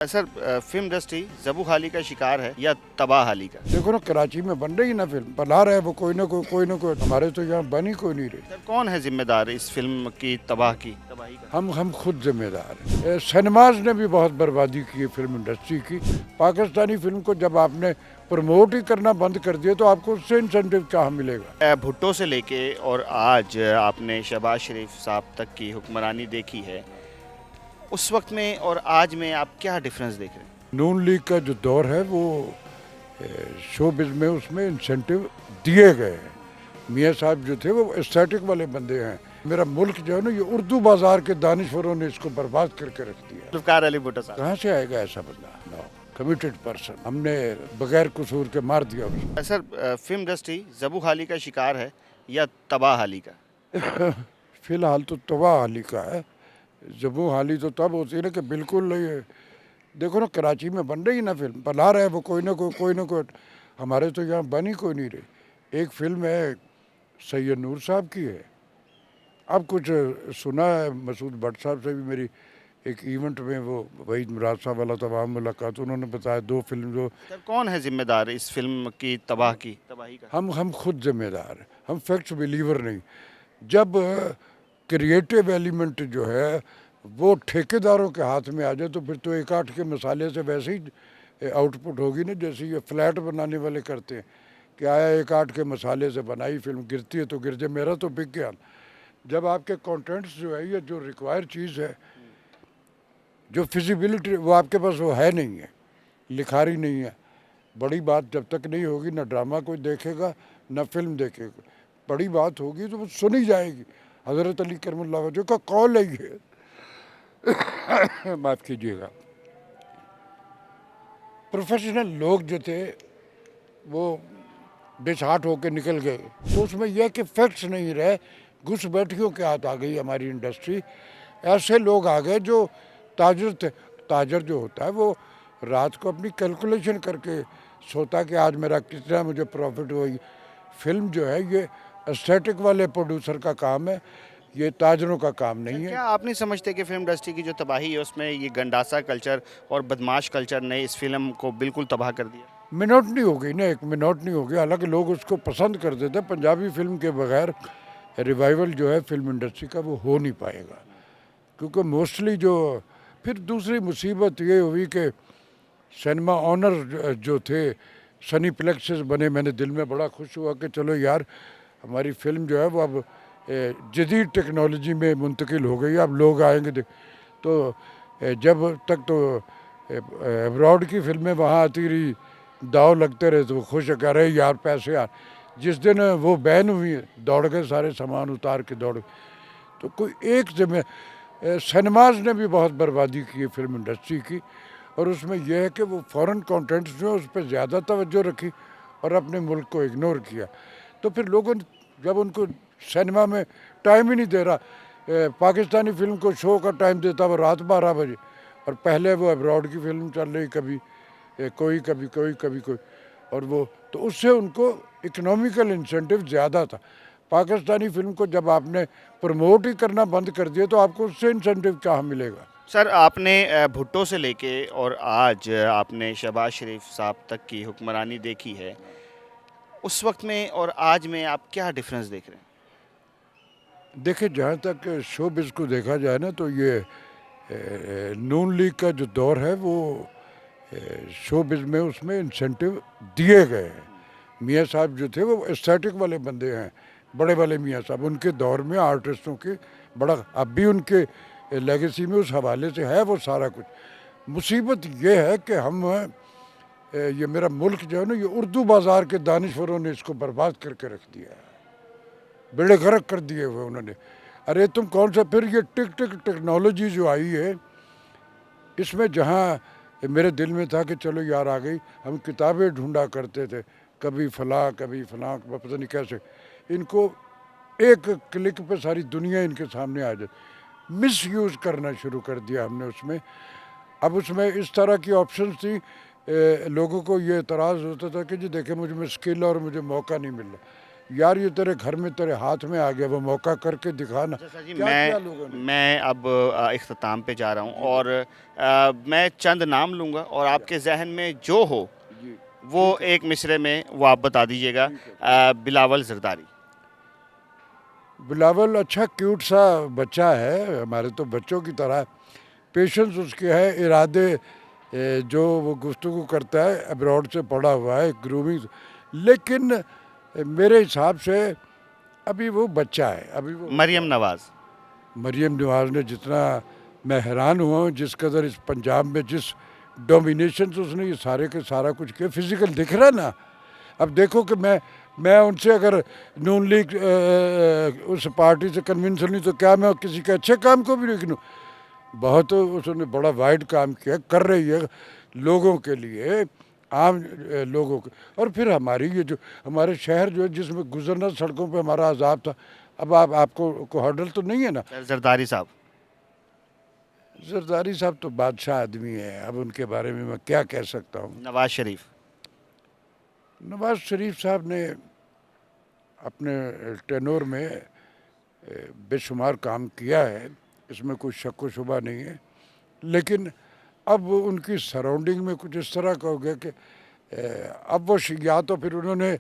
Sir film industry ज़बू हाली का शिकार है या तबाह हाली का? देखो ना, कराची में बन रही ना फिल्म, बना रहे वो कोई ना कोई। हमारे तो यहाँ बन ही कोई नहीं रही। सर कौन है जिम्मेदार इस फिल्म की तबाही का? हम खुद जिम्मेदार हैं। सिनेमाज ने भी बहुत बर्बादी की है फिल्म इंडस्ट्री की। पाकिस्तानी फिल्म को जब आपने प्रमोट ही करना बंद कर दिया तो आपको उससे इंसेंटिव कहाँ मिलेगा। भुट्टो से लेके और आज आपने शहबाज शरीफ साहब तक की हुक्मरानी देखी है, उस वक्त में और आज में आप क्या डिफरेंस देख रहे हैं? नून लीग का जो दौर है वो शोबिज में उसमें इंसेंटिव दिए गए हैं। मियाँ साहब जो थे वो एस्थेटिक वाले बंदे हैं। मेरा मुल्क जो है ना, ये उर्दू बाजार के दानिशवरों ने इसको बर्बाद करके रख दिया। जुल्फ़िकार अली भुट्टो साहब कहाँ से आएगा ऐसा बंदा? No, committed person. हमने बगैर कसूर के मार दिया उसको। सर फिल्म इंडस्ट्री ज़बू हाली का शिकार है या तबाह हाली का? फिलहाल तो तबाह हाली का है। जबू हाली तो तब होती है ना कि बिल्कुल ये देखो ना, कराची में बन रही ना फिल्म, बना रहे वो कोई ना कोई। हमारे तो यहाँ बन ही कोई नहीं रही। एक फिल्म है सैयद नूर साहब की है। अब कुछ सुना है, मसूद भट्ट साहब से भी मेरी एक इवेंट में वो वहीद मुराद साहब वाला तमाम मुलाकात, उन्होंने बताया 2 फिल्म जो सर कौन है जिम्मेदार इस फिल्म की तबाही का? हम खुद जिम्मेदार हैं। हम फैक्ट्स बिलीवर नहीं। जब क्रिएटिव एलिमेंट जो है वो ठेकेदारों के हाथ में आ जाए तो फिर तो एक आठ के मसाले से वैसे ही आउटपुट होगी ना, जैसे ये फ्लैट बनाने वाले करते हैं कि आया एक आठ के मसाले से बनाई फिल्म, गिरती है तो गिर जाए, मेरा तो बिक गया। जब आपके कंटेंट्स जो है, ये जो रिक्वायर चीज़ है, जो फिजिबिलिटी वो आपके पास वो है नहीं है, लिखारी नहीं है। बड़ी बात जब तक नहीं होगी, ना ड्रामा कोई देखेगा ना फिल्म देखेगा। बड़ी बात होगी तो वो सुनी जाएगी। हज़रत अली करमुल्लाह वजह का कौल है ये। माफ़ कीजिएगा। प्रोफेशनल लोग जो थे वो डिसहार्ट होकर निकल गए, तो उसमें यह कि फैक्ट्स नहीं रहे, घुसपैठियों के हाथ आ गई हमारी इंडस्ट्री। ऐसे लोग आ गए जो ताजर थे। ताजर जो होता है वो रात को अपनी कैलकुलेशन करके सोता कि आज मेरा कितना मुझे प्रॉफिट हुई। फिल्म जो है ये एस्थेटिक वाले प्रोड्यूसर का काम है, ये ताजरों का काम नहीं है। क्या आप नहीं समझते कि फिल्म इंडस्ट्री की जो तबाही है उसमें ये गंडासा कल्चर और बदमाश कल्चर ने इस फिल्म को बिल्कुल तबाह कर दिया? मिनोटनी हो गई ना, एक मिनोटनी हो गई। हालांकि लोग उसको पसंद करते थे। पंजाबी फिल्म के बगैर रिवाइवल जो है फिल्म इंडस्ट्री का वो हो नहीं पाएगा, क्योंकि मोस्टली जो फिर दूसरी मुसीबत ये हुई कि सिनेमा ऑनर जो थे सनी प्लेक्सेस बने। मैंने दिल में बड़ा खुश हुआ कि चलो यार, हमारी फिल्म जो है वो अब जदीद टेक्नोलॉजी में मुंतकिल हो गई, अब लोग आएंगे तो जब तक तो अब्रॉड की फिल्में वहाँ आती रही, दाव लगते रहे, तो वो खुश कह रहे यार पैसे यार। जिस दिन वो बैन हुई, दौड़ गए सारे सामान उतार के दौड़ गए। तो कोई एक जिम्मे सिनेमाज ने भी बहुत बर्बादी की है फिल्म इंडस्ट्री की। और उसमें यह है कि वो फॉरेन कंटेंट्स जो है उस पर ज़्यादा तवज्जो रखी और अपने मुल्क को इग्नोर किया। तो फिर लोगों ने जब उनको सिनेमा में टाइम ही नहीं दे रहा, पाकिस्तानी फिल्म को शो का टाइम देता वो रात 12 बजे, और पहले वो अब्रॉड की फिल्म चल रही, कभी कोई, और वो तो उससे उनको इकोनॉमिकल इंसेंटिव ज़्यादा था। पाकिस्तानी फिल्म को जब आपने प्रमोट ही करना बंद कर दिया तो आपको उससे इंसेंटिव कहाँ मिलेगा। सर आपने भुट्टो से लेके और आज आपने शहबाज शरीफ साहब तक की हुक्मरानी देखी है, उस वक्त में और आज में आप क्या डिफरेंस देख रहे हैं? देखिए, जहाँ तक शोबिज़ को देखा जाए ना, तो ये नून लीग का जो दौर है वो शोबिज़ में उसमें इंसेंटिव दिए गए हैं। मियाँ साहब जो थे वो एस्थेटिक वाले बंदे हैं, बड़े वाले मियाँ साहब। उनके दौर में आर्टिस्टों की बड़ा, अब भी उनके लेगेसी में उस हवाले से है वो सारा कुछ। मुसीबत ये है कि हम ये मेरा मुल्क जो है ना, ये उर्दू बाज़ार के दानिशवरों ने इसको बर्बाद करके रख दिया है, बेड़े गर्क कर दिए हुए उन्होंने। अरे तुम कौन सा, फिर ये टेक्नोलॉजी जो आई है इसमें, जहाँ मेरे दिल में था कि चलो यार आ गई, हम किताबें ढूंढा करते थे, कभी फलां पता नहीं कैसे, इनको एक क्लिक पे सारी दुनिया इनके सामने आ जाए। मिस यूज़ करना शुरू कर दिया हमने उसमें। अब उसमें इस तरह की ऑप्शंस थी, लोगों को ये एतराज़ होता था कि जी देखें मुझ में स्किल और मुझे मौका नहीं मिल रहा। یار یہ تیرے گھر میں تیرے ہاتھ میں آ گیا, وہ موقع کر کے دکھانا. سر جی کیا کیا لوگوں نے. میں اب اختتام پہ جا رہا ہوں اور میں چند نام لوں گا اور آپ کے ذہن میں جو ہو جی وہ ایک مصرے میں وہ آپ بتا دیجیے گا. بلاول زرداری. بلاول اچھا کیوٹ سا بچہ ہے, ہمارے تو بچوں کی طرح. پیشنس اس کے ہے, ارادے جو وہ گفتگو کرتا ہے ابراڈ سے پڑھا ہوا ہے, گرومنگ. لیکن میرے حساب سے ابھی وہ بچہ ہے. ابھی وہ مریم نواز. مریم نواز نے جتنا, میں حیران ہوا ہوں جس قدر اس پنجاب میں جس ڈومینیشن سے اس نے یہ سارے کے سارا کچھ کیا. فزیکل دکھ رہا ہے نا. اب دیکھو کہ میں ان سے اگر نون لیگ اس پارٹی سے کنونس نہیں تو کیا میں کسی کے اچھے کام کو بھی نہیں گنوں. بہت اس نے بڑا وائڈ کام کیا, کر رہی ہے لوگوں کے لیے, عام لوگوں کے. اور پھر ہماری یہ جو ہمارے شہر جو ہے جس میں گزرنا سڑکوں پہ ہمارا عذاب تھا, اب آپ کو ہرڈل تو نہیں ہے نا. زرداری صاحب. زرداری صاحب تو بادشاہ آدمی ہے, اب ان کے بارے میں کیا کہہ سکتا ہوں. نواز شریف. نواز شریف صاحب نے اپنے ٹینور میں بے شمار کام کیا ہے, اس میں کوئی شک و شبہ نہیں ہے. لیکن اب ان کی سراؤنڈنگ میں کچھ اس طرح کا ہو گیا کہ اب وہ یا تو پھر انہوں نے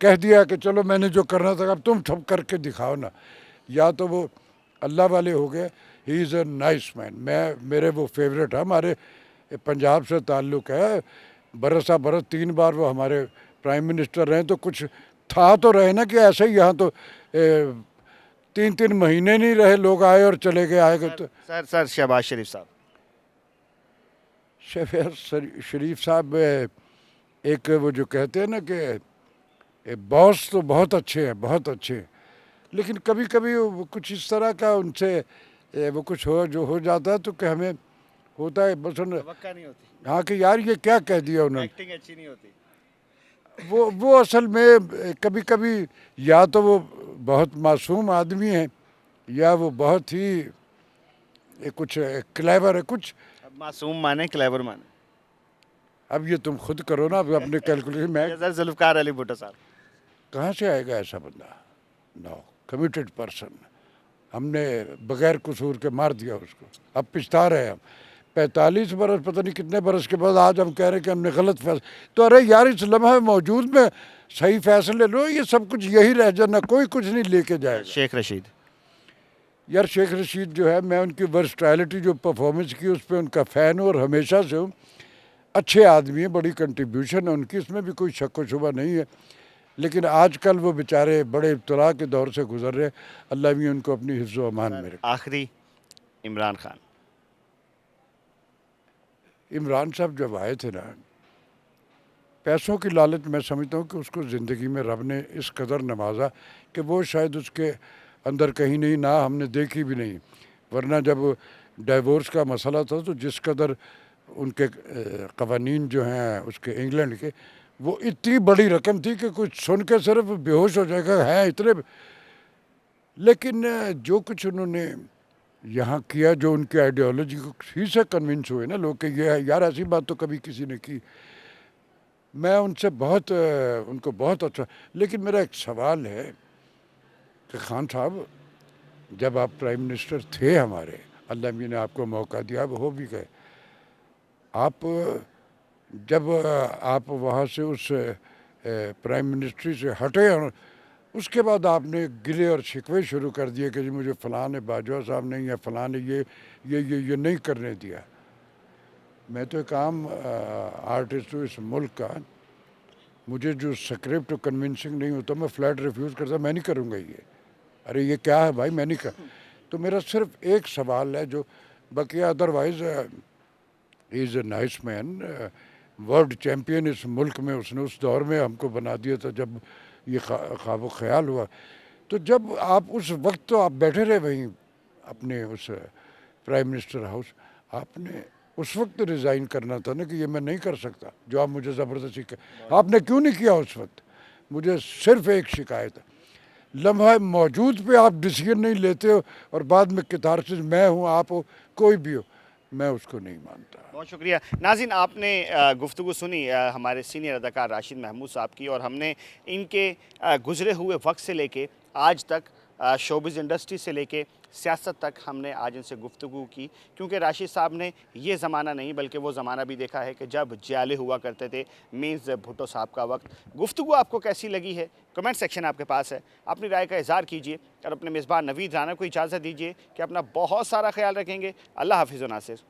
کہہ دیا کہ چلو میں نے جو کرنا تھا اب تم سب کر کے دکھاؤ نا, یا تو وہ اللہ والے ہو گئے. ہی از اے نائس مین. میرے وہ فیوریٹ ہے, ہمارے پنجاب سے تعلق ہے, برسا برس 3 بار وہ ہمارے پرائم منسٹر رہے, تو کچھ تھا تو رہے نا کہ ایسے ہی یہاں تو 3 مہینے نہیں رہے, لوگ آئے اور چلے گئے, آئے گئے. سر شہباز شریف صاحب. شہباز شریف صاحب ایک وہ جو کہتے ہیں نا کہ باس تو بہت اچھے ہیں, بہت اچھے ہیں, لیکن کبھی کبھی کچھ اس طرح کا ان سے وہ کچھ ہو جاتا ہے تو کہ ہمیں ہوتا ہے بس توقع نہیں ہوتی. ہاں کہ یار یہ کیا کہہ دیا انہوں نے. ایکٹنگ اچھی نہیں ہوتی. وہ اصل میں کبھی کبھی یا تو وہ بہت معصوم آدمی ہیں یا وہ بہت ہی کچھ کلیور ہے. کچھ اب معصوم مانے کلیور مانے. اب یہ تم خود کرو نا, اب اپنے کیلکولیشن. میں سر ذوالفقار علی بھٹو صاحب. کہاں سے آئے گا ایسا بندہ. نو کمیٹڈ پرسن. ہم نے بغیر قصور کے مار دیا اس کو, اب پچھتا رہے ہم. 45 برس پتہ نہیں کتنے برس کے بعد آج ہم کہہ رہے ہیں کہ ہم نے غلط فیصلہ. تو ارے یار اس لمحہ موجود میں صحیح فیصلے لو, یہ سب کچھ یہی رہ جانا, کوئی کچھ نہیں لے کے جائے گا. شیخ رشید. یار شیخ رشید جو ہے, میں ان کی ورسٹائلٹی جو پرفارمنس کی اس پہ ان کا فین ہوں اور ہمیشہ سے ہوں. اچھے آدمی ہیں, بڑی کنٹریبیوشن ہے ان کی, اس میں بھی کوئی شک و شبہ نہیں ہے. لیکن آج کل وہ بیچارے بڑے ابتلا کے دور سے گزر رہے, اللہ بھی ان کو اپنی حفظ و امان میں رکھے. آخری عمران خان. عمران صاحب جب آئے تھے نا, پیسوں کی لالچ میں سمجھتا ہوں کہ اس کو زندگی میں رب نے اس قدر نوازا کہ وہ شاید اس کے اندر کہیں نہیں, نہ ہم نے دیکھی بھی نہیں. ورنہ جب ڈائیورس کا مسئلہ تھا تو جس قدر ان کے قوانین جو ہیں اس کے انگلینڈ کے, وہ اتنی بڑی رقم تھی کہ کچھ سن کے صرف بے ہوش ہو جائے گا, ہیں اتنے. لیکن جو کچھ انہوں نے یہاں کیا, جو ان کی آئیڈیالوجی کو ہی سے کنونس ہوئے نا لوگ کہ یہ ہے یار, ایسی بات تو کبھی کسی نے کی. میں ان سے بہت ان کو بہت اچھا. لیکن میرا ایک سوال ہے کہ خان صاحب جب آپ پرائم منسٹر تھے ہمارے, اللہ میاں نے آپ کو موقع دیا, آپ ہو بھی گئے, آپ جب آپ وہاں سے اس پرائم منسٹری سے ہٹے اور اس کے بعد آپ نے گلے اور شکوے شروع کر دیے کہ جی مجھے فلاں نے باجوہ صاحب نے یا فلاں نے یہ نہیں کرنے دیا. میں تو ایک عام آرٹسٹ ہوں اس ملک کا, مجھے جو سکرپٹ کنونسنگ نہیں ہوتا میں فلیٹ ریفیوز کرتا, میں نہیں کروں گا یہ. ارے یہ کیا ہے بھائی, میں نہیں کر. تو میرا صرف ایک سوال ہے جو باقی ادروائز ہی is a nice man, world champion اس ملک میں, اس نے اس دور میں ہم کو بنا دیا تھا جب یہ خواب و خیال ہوا. تو جب آپ اس وقت تو آپ بیٹھے رہے وہیں اپنے اس پرائم منسٹر ہاؤس, آپ نے اس وقت ریزائن کرنا تھا نا کہ یہ میں نہیں کر سکتا جو آپ مجھے زبردستی آپ نے کیوں نہیں کیا اس وقت. مجھے صرف ایک شکایت ہے, لمحہ موجود پہ آپ ڈیسیجن نہیں لیتے ہو اور بعد میں کتارسس میں ہوں آپ ہو کوئی بھی ہو, میں اس کو نہیں مانتا. بہت شکریہ ناظرین. آپ نے گفتگو سنی ہمارے سینئر اداکار راشد محمود صاحب کی, اور ہم نے ان کے گزرے ہوئے وقت سے لے کے آج تک شوبز انڈسٹری سے لے کے سیاست تک ہم نے آج ان سے گفتگو کی, کیونکہ راشد صاحب نے یہ زمانہ نہیں بلکہ وہ زمانہ بھی دیکھا ہے کہ جب جیالے ہوا کرتے تھے, مینز بھٹو صاحب کا وقت. گفتگو آپ کو کیسی لگی ہے؟ کمنٹ سیکشن آپ کے پاس ہے, اپنی رائے کا اظہار کیجئے, اور اپنے میزبان نوید رانا کو اجازت دیجئے کہ اپنا بہت سارا خیال رکھیں گے. اللہ حافظ و ناصر.